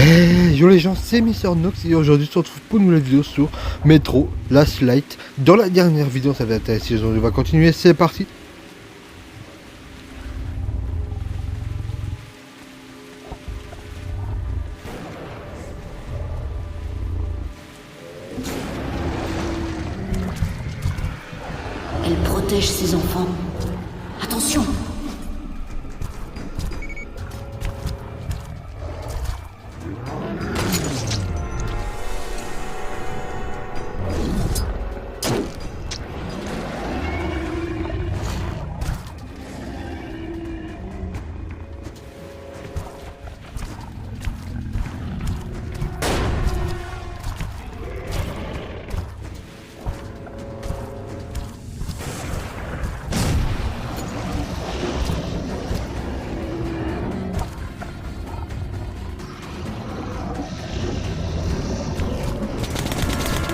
Hey, yo les gens, c'est Mister Nox et aujourd'hui on se retrouve pour une nouvelle vidéo sur Metro Last Light. Dans la dernière vidéo ça va intéresser, on va continuer, c'est parti. Elle protège ses enfants. Attention!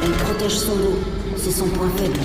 Elle protège son dos. C'est son point faible.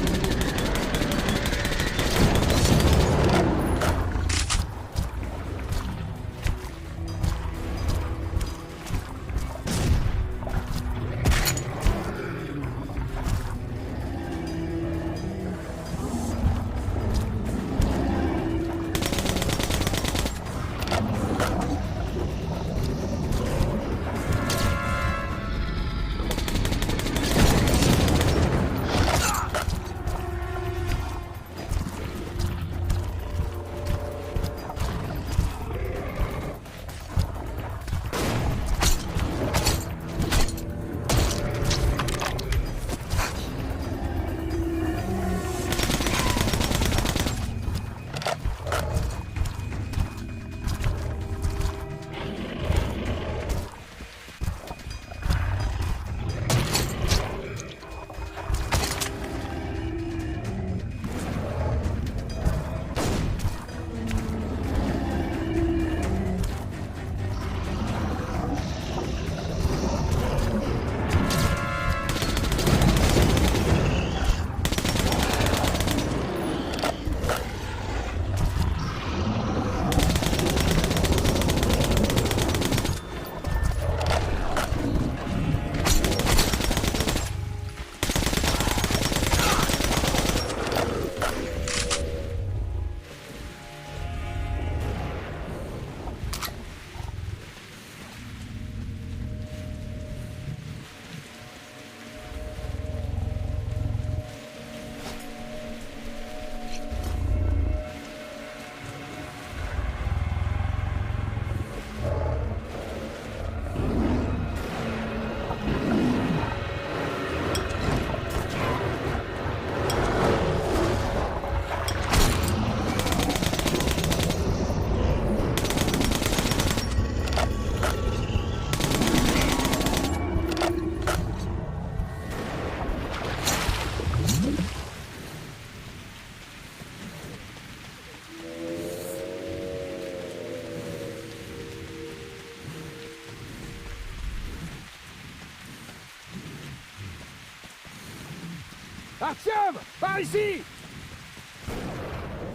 Artyom, par ici!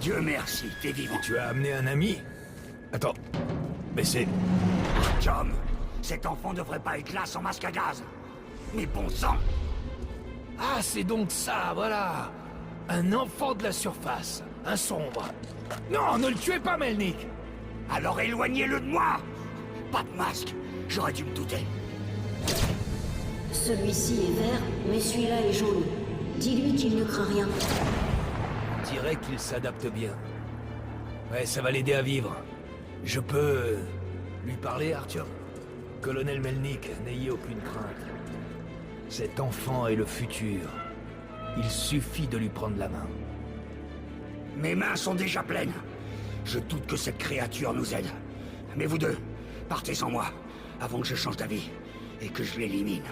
Dieu merci, t'es vivant. Tu as amené un ami? Attends, mais c'est... Artyom, cet enfant devrait pas être là sans masque à gaz. Mais bon sang! Ah, c'est donc ça, voilà! Un enfant de la surface, un sombre. Non, ne le tuez pas, Melnik! Alors éloignez-le de moi! Pas de masque, j'aurais dû me douter. Celui-ci est vert, mais celui-là est jaune. Dis-lui qu'il ne craint rien. On dirait qu'il s'adapte bien. Ouais, ça va l'aider à vivre. Je peux... lui parler, Artyom? Colonel Melnik, n'ayez aucune crainte. Cet enfant est le futur. Il suffit de lui prendre la main. Mes mains sont déjà pleines. Je doute que cette créature nous aide. Mais vous deux, partez sans moi, avant que je change d'avis et que je l'élimine.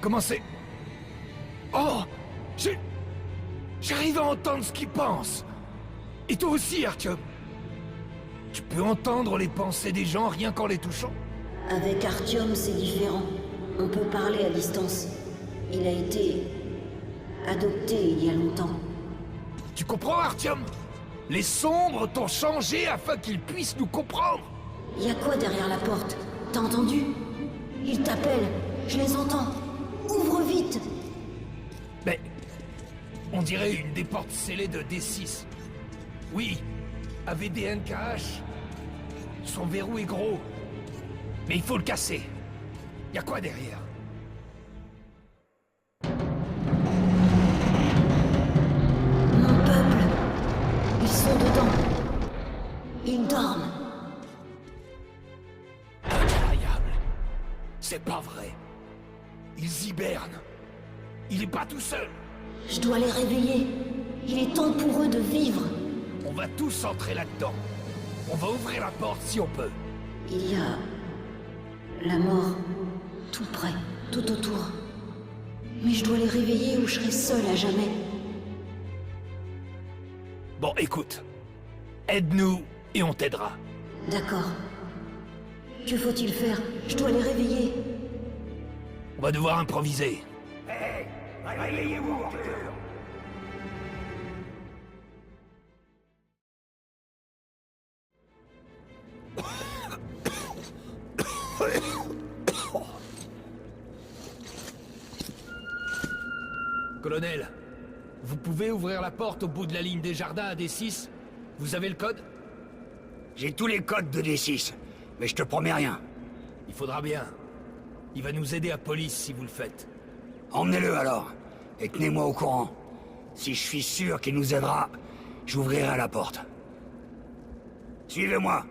Comment c'est... Oh! J'arrive à entendre ce qu'il pense. Et toi aussi, Artyom. Tu peux entendre les pensées des gens rien qu'en les touchant? Avec Artyom, c'est différent. On peut parler à distance. Il a été adopté il y a longtemps. Tu comprends, Artyom? Les sombres t'ont changé afin qu'ils puissent nous comprendre. Y a quoi derrière la porte? T'as entendu? Ils t'appellent, je les entends. Ouvre vite! Mais... on dirait une des portes scellées de D6. Oui, AVDNKH. Son verrou est gros. Mais il faut le casser. Y a quoi derrière? Mon peuple! Ils sont dedans. Ils dorment. Incroyable. C'est pas vrai. Ils hibernent. Il est pas tout seul. Je dois les réveiller. Il est temps pour eux de vivre. On va tous entrer là-dedans. On va ouvrir la porte si on peut. Il y a... la mort. Tout près, tout autour. Mais je dois les réveiller ou je serai seul à jamais. Bon, écoute. Aide-nous et on t'aidera. D'accord. Que faut-il faire? Je dois les réveiller. On va devoir improviser. Hé, réveillez-vous, Arthur. Colonel, vous pouvez ouvrir la porte au bout de la ligne des jardins à D6? Vous avez le code? J'ai tous les codes de D6, mais je te promets rien. Il faudra bien. Il va nous aider à police si vous le faites. Emmenez-le alors, et tenez-moi au courant. Si je suis sûr qu'il nous aidera, j'ouvrirai la porte. Suivez-moi.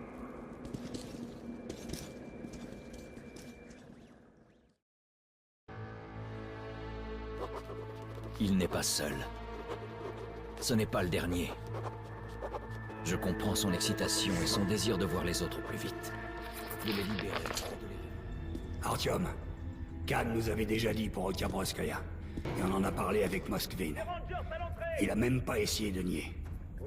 Il n'est pas seul. Ce n'est pas le dernier. Je comprends son excitation et son désir de voir les autres plus vite. De les libérer. Artyom, Khan nous avait déjà dit pour Otyabroskaya. Et on en a parlé avec Moskvin. Il a même pas essayé de nier.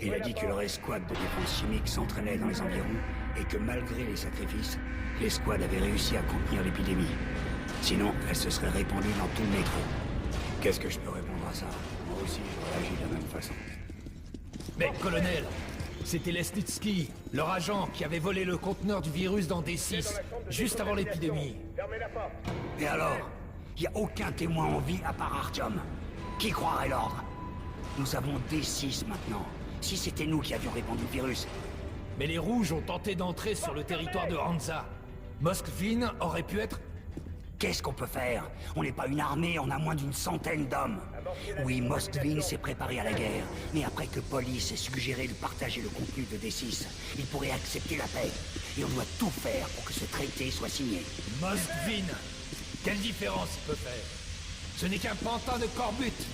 Il a dit que leur escouade de défense chimique s'entraînait dans les environs et que malgré les sacrifices, l'escouade avait réussi à contenir l'épidémie. Sinon, elle se serait répandue dans tout le métro. Qu'est-ce que je peux répondre à ça? Moi aussi, je réagis de la même façon. Mais, colonel, c'était Lesnitsky, leur agent, qui avait volé le conteneur du virus dans D6, juste avant l'épidémie. Et alors? Y a aucun témoin en vie à part Artyom. Qui croirait l'ordre? Nous avons D6 maintenant. Si c'était nous qui avions répandu le virus. Mais les Rouges ont tenté d'entrer sur le territoire de Hansa. Moskvin aurait pu être... Qu'est-ce qu'on peut faire? On n'est pas une armée, on a moins d'une centaine d'hommes. Oui, Moskvin s'est préparé à la guerre, mais après que Police ait suggéré de partager le contenu de D6, il pourrait accepter la paix. Et on doit tout faire pour que ce traité soit signé. Moskvin! Quelle différence il peut faire? Ce n'est qu'un pantin de Corbutte.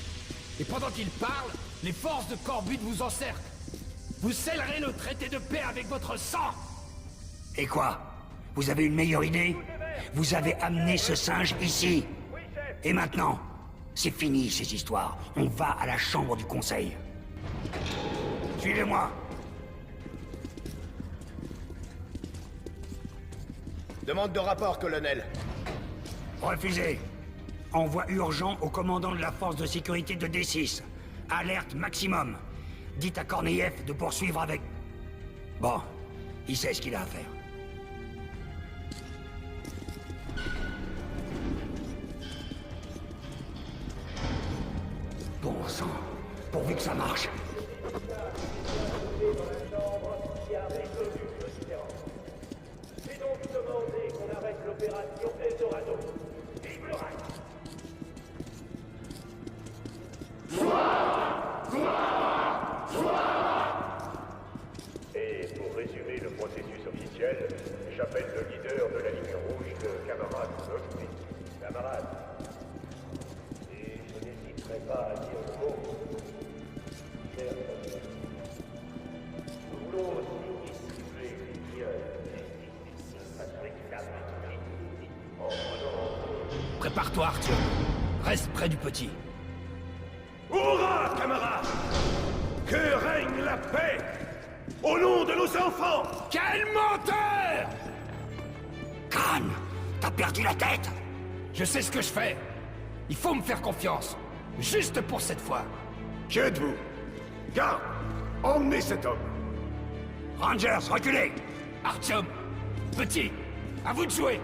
Et pendant qu'il parle, les forces de Corbutte vous encerclent. Vous scellerez le traité de paix avec votre sang! Et quoi? Vous avez une meilleure idée? Vous avez amené ce singe ici. Et maintenant, c'est fini ces histoires. On va à la chambre du conseil. Suivez-moi. Demande de rapport, colonel. Refusé. Envoi urgent au commandant de la force de sécurité de D6. Alerte maximum. Dites à Korneyev de poursuivre avec... Bon, il sait ce qu'il a à faire. Bon sang, pourvu que ça marche. J'ai donc demandé qu'on arrête l'opération Eldorado. Vive le Reich! Et pour résumer le processus officiel, j'appelle le leader de la ligne rouge, le camarade Moskvin. Camarade, et je n'hésiterai pas à dire le mot. Cher ami, nous voulons aussi distribuer les biens avec la maîtrise en prenant... Prépare-toi, Arthur. Reste près du petit. Hurrah, camarades! Que règne la paix! Au nom de nos enfants! Quel menteur! Khan, t'as perdu la tête? Je sais ce que je fais. Il faut me faire confiance. Juste pour cette fois. Qui êtes-vous? Garde! Emmenez cet homme! Rangers, reculez! Artyom, petit, à vous de jouer.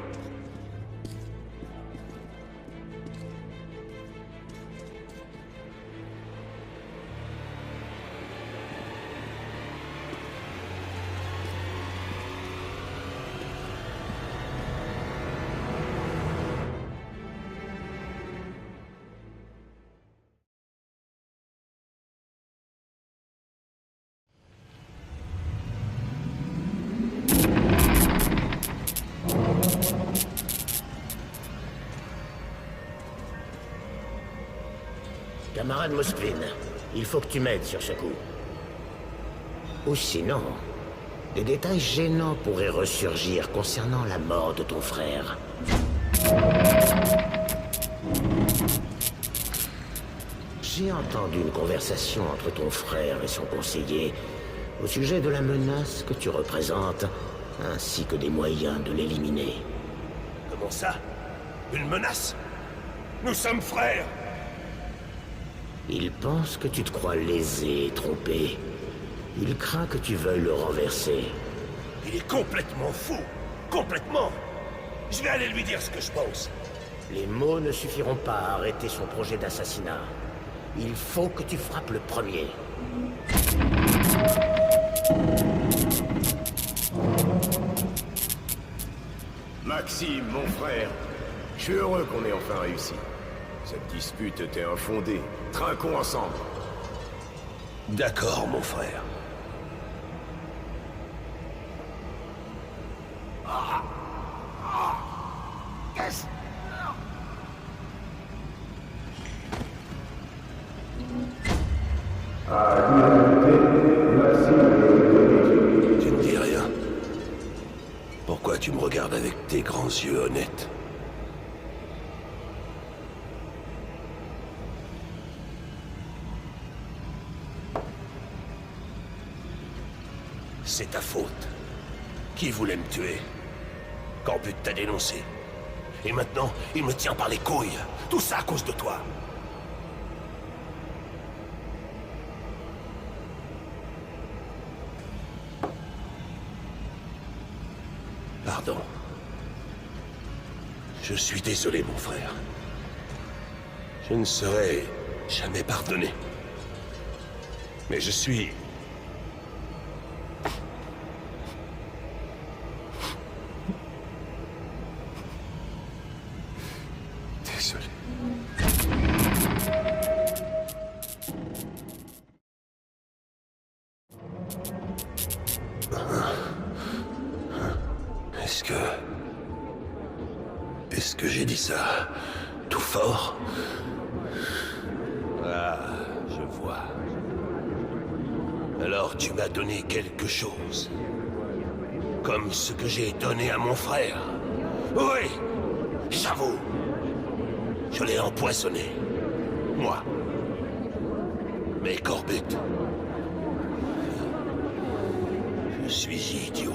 Camarade Moskvin, il faut que tu m'aides sur ce coup. Ou sinon, des détails gênants pourraient ressurgir concernant la mort de ton frère. J'ai entendu une conversation entre ton frère et son conseiller au sujet de la menace que tu représentes, ainsi que des moyens de l'éliminer. Comment ça? Une menace? Nous sommes frères. Il pense que tu te crois lésé et trompé. Il craint que tu veuilles le renverser. Il est complètement fou. Complètement. Je vais aller lui dire ce que je pense. Les mots ne suffiront pas à arrêter son projet d'assassinat. Il faut que tu frappes le premier. Maxime, mon frère, je suis heureux qu'on ait enfin réussi. Cette dispute était infondée. Trinquons ensemble. D'accord, mon frère. Tu ne dis rien. Pourquoi tu me regardes avec tes grands yeux honnêtes? C'est ta faute. Qui voulait me tuer? Corbut t'a dénoncé. Et maintenant, il me tient par les couilles. Tout ça à cause de toi. Pardon. Je suis désolé, mon frère. Je ne saurais jamais pardonner. Mais je suis... désolé. Est-ce que j'ai dit ça tout fort? Ah, je vois. Alors tu m'as donné quelque chose. Comme ce que j'ai donné à mon frère. Oui, j'avoue. Je l'ai empoisonné. Moi. Mais Corbut... je suis idiot.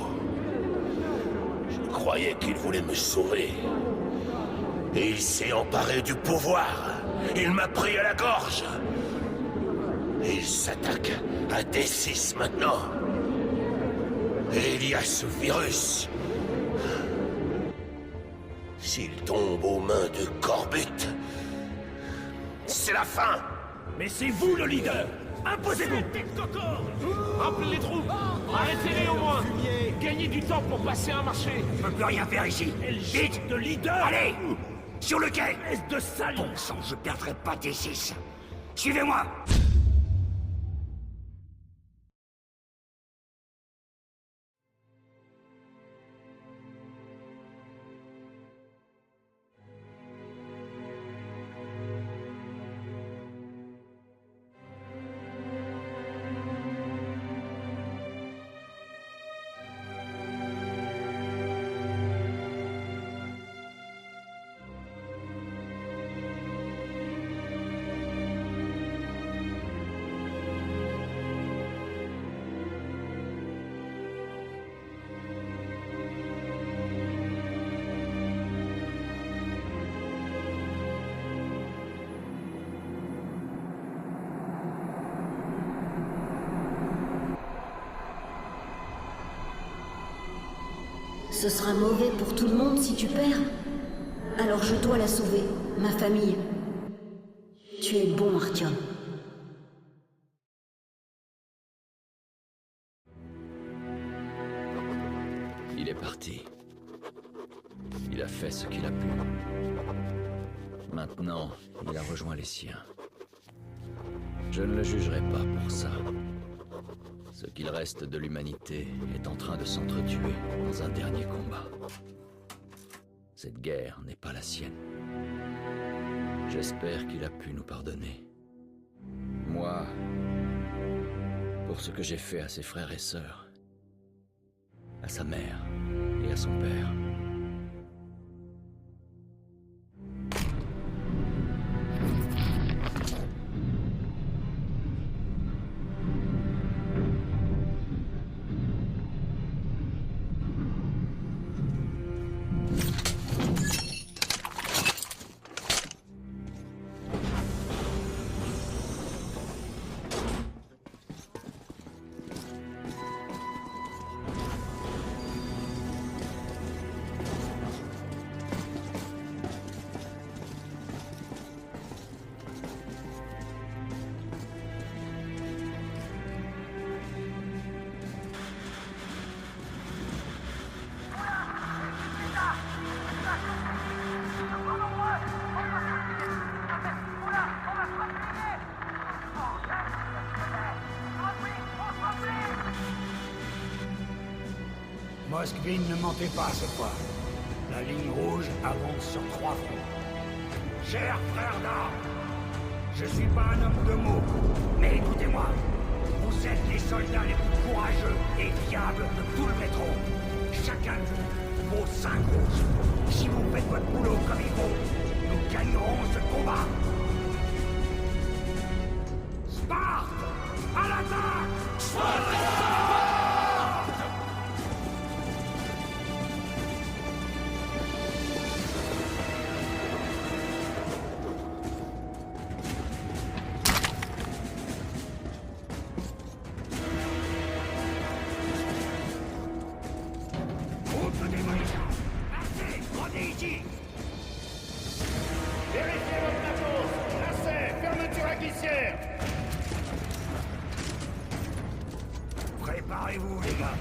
Je croyais qu'il voulait me sauver. Et il s'est emparé du pouvoir. Il m'a pris à la gorge. Et il s'attaque à D6 maintenant. Et il y a ce virus. S'il tombe aux mains de Corbut, c'est la fin. Mais c'est vous le leader! Imposez-vous! Rappelez les troupes! Arrêtez-les au moins! Gagnez du temps pour passer un marché! Je peux plus rien faire ici. Vite de leader! Allez! Sur le quai! Espèce de sale! Bon sang, je perdrai pas D6. Suivez-moi! Ce sera mauvais pour tout le monde si tu perds. Alors je dois la sauver, ma famille. Tu es bon, Artyom. Il est parti. Il a fait ce qu'il a pu. Maintenant, il a rejoint les siens. Je ne le jugerai pas pour ça. Ce qu'il reste de l'humanité est en train de s'entretuer dans un dernier combat. Cette guerre n'est pas la sienne. J'espère qu'il a pu nous pardonner. Moi, pour ce que j'ai fait à ses frères et sœurs, à sa mère et à son père. Moskvin ne mentait pas cette fois. La ligne rouge avance sur 3 fronts. Chers frères d'armes, je suis pas un homme de mots, mais écoutez-moi. Vous êtes les soldats les plus courageux et fiables de tout le métro. Chacun de vous vaut 5 rouges. Si vous faites votre boulot comme il faut, nous gagnerons ce combat. Sparte! À l'attaque! Vérifiez votre matos! Lacet! Fermeture à glissière! Préparez-vous, les gars.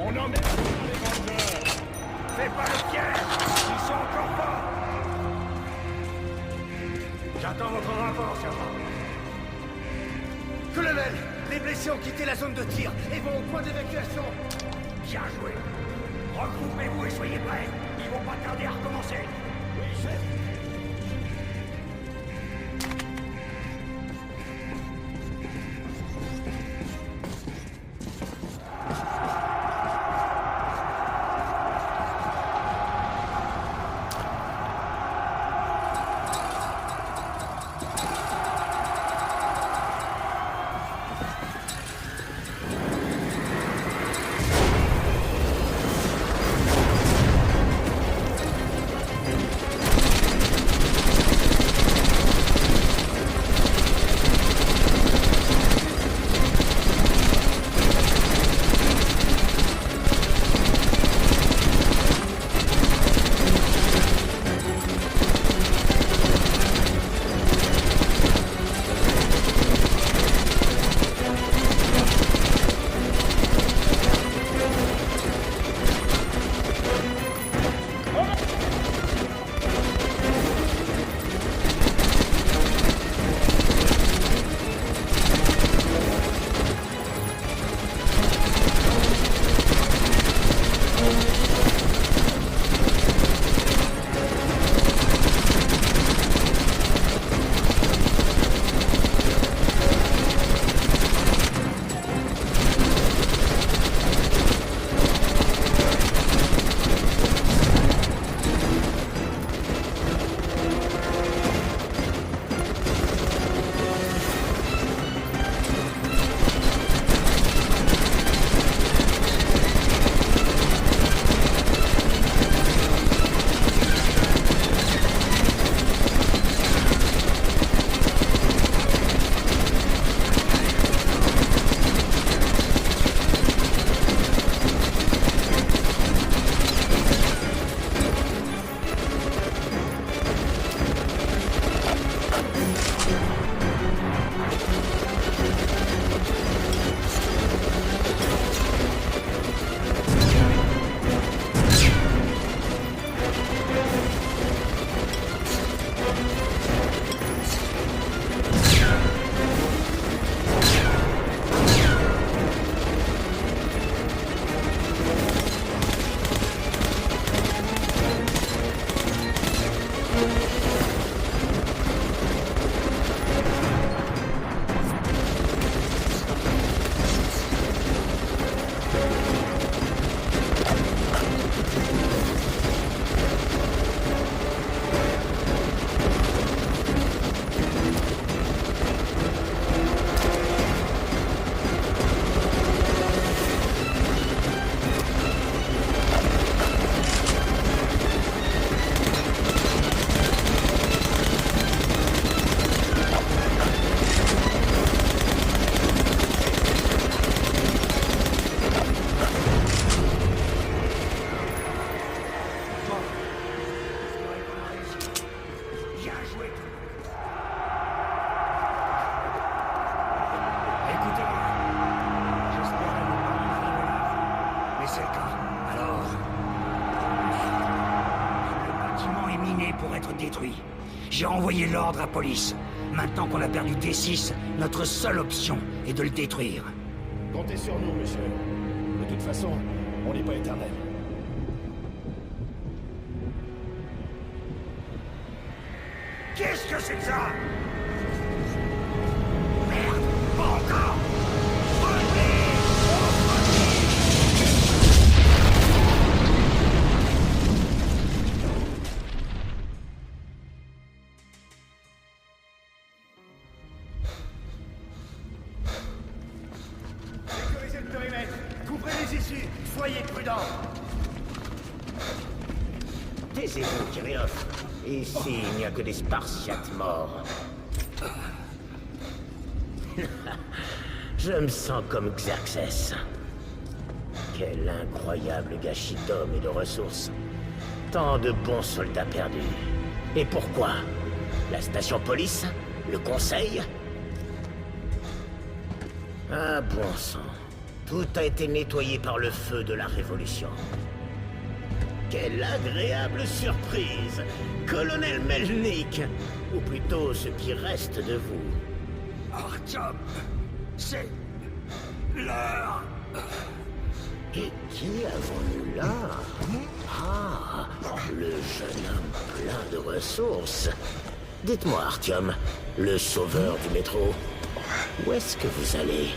On emmène les vendeurs. Fais pas le piège. Ils sont encore forts. J'attends votre rapport, sergent. Colonel, les blessés ont quitté la zone de tir et vont au point d'évacuation. Bien joué. Regroupez-vous et soyez prêts. Ils vont pas tarder à recommencer. Oui, chef. Pour être détruit. J'ai envoyé l'ordre à police. Maintenant qu'on a perdu T6, notre seule option est de le détruire. Comptez sur nous, monsieur. De toute façon, on n'est pas éternel. Qu'est-ce que c'est que ça? Merde, pas encore! Sécurisez le périmètre. Couvrez les issues. Soyez prudents. Taisez-vous, Kirillov. Ici, il n'y a que des Spartiates morts. Je me sens comme Xerxès. Quel incroyable gâchis d'hommes et de ressources. Tant de bons soldats perdus. Et pourquoi? La station police? Le conseil? Ah bon sang. Tout a été nettoyé par le feu de la Révolution. Quelle agréable surprise, Colonel Melnik, ou plutôt ce qui reste de vous. Artyom, c'est l'heure. Et qui avons-nous là? Ah, le jeune homme plein de ressources. Dites-moi, Artyom, le sauveur du métro, où est-ce que vous allez?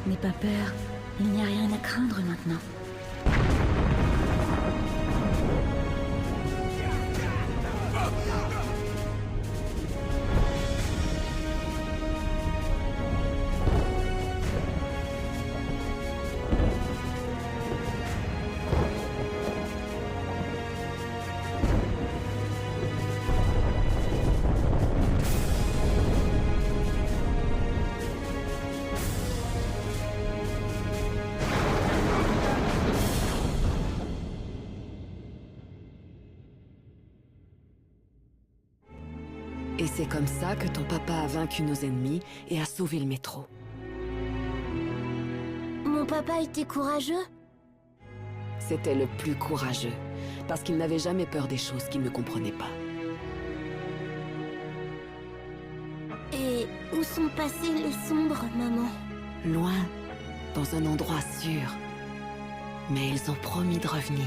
N'aie pas peur, il n'y a rien à craindre maintenant. Et c'est comme ça que ton papa a vaincu nos ennemis et a sauvé le métro. Mon papa était courageux? C'était le plus courageux, parce qu'il n'avait jamais peur des choses qu'il ne comprenait pas. Et où sont passés les sombres, maman? Loin, dans un endroit sûr. Mais ils ont promis de revenir.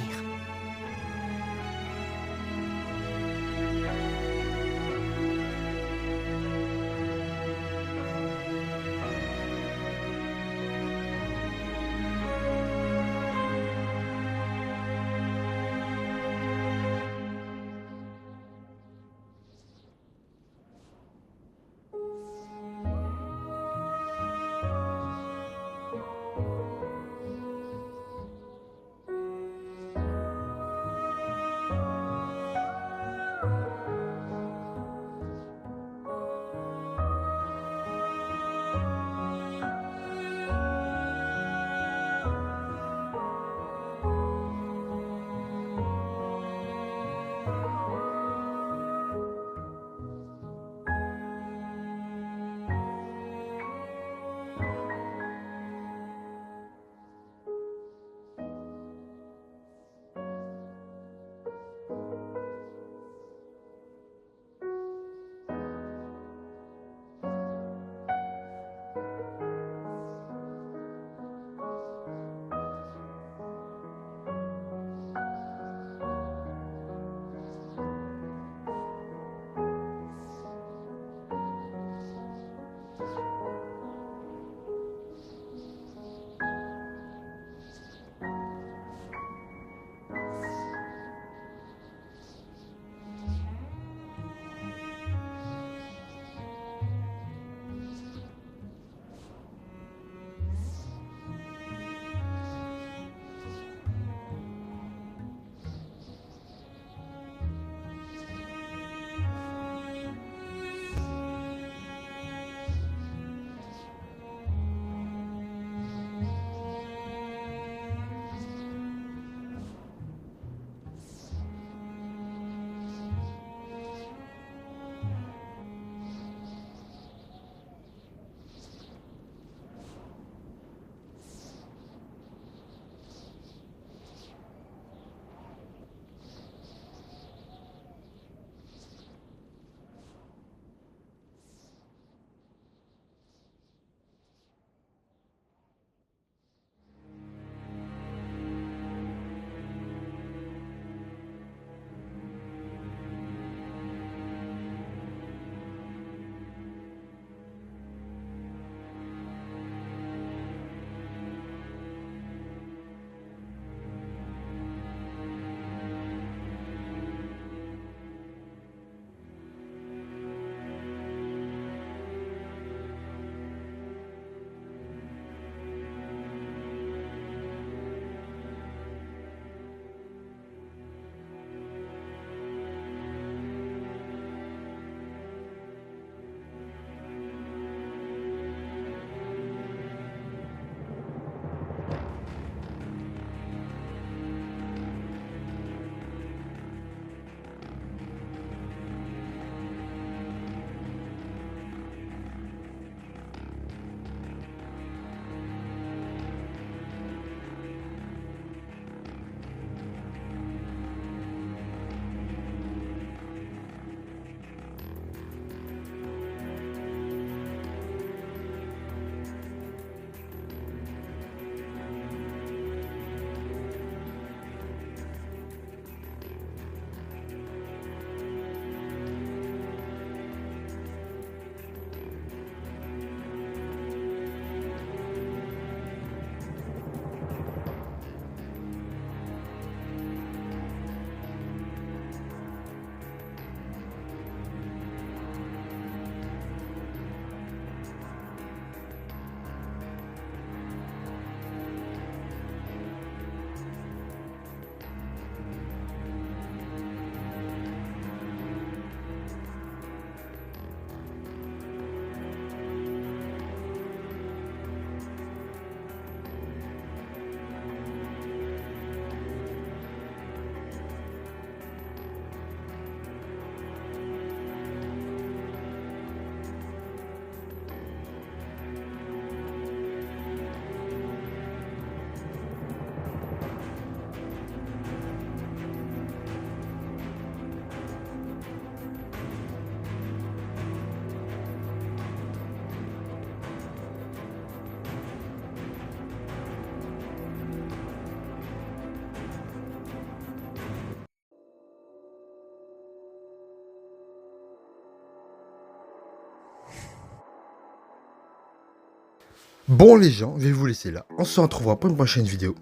Bon les gens, je vais vous laisser là. On se retrouvera pour une prochaine vidéo.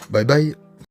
Bye bye.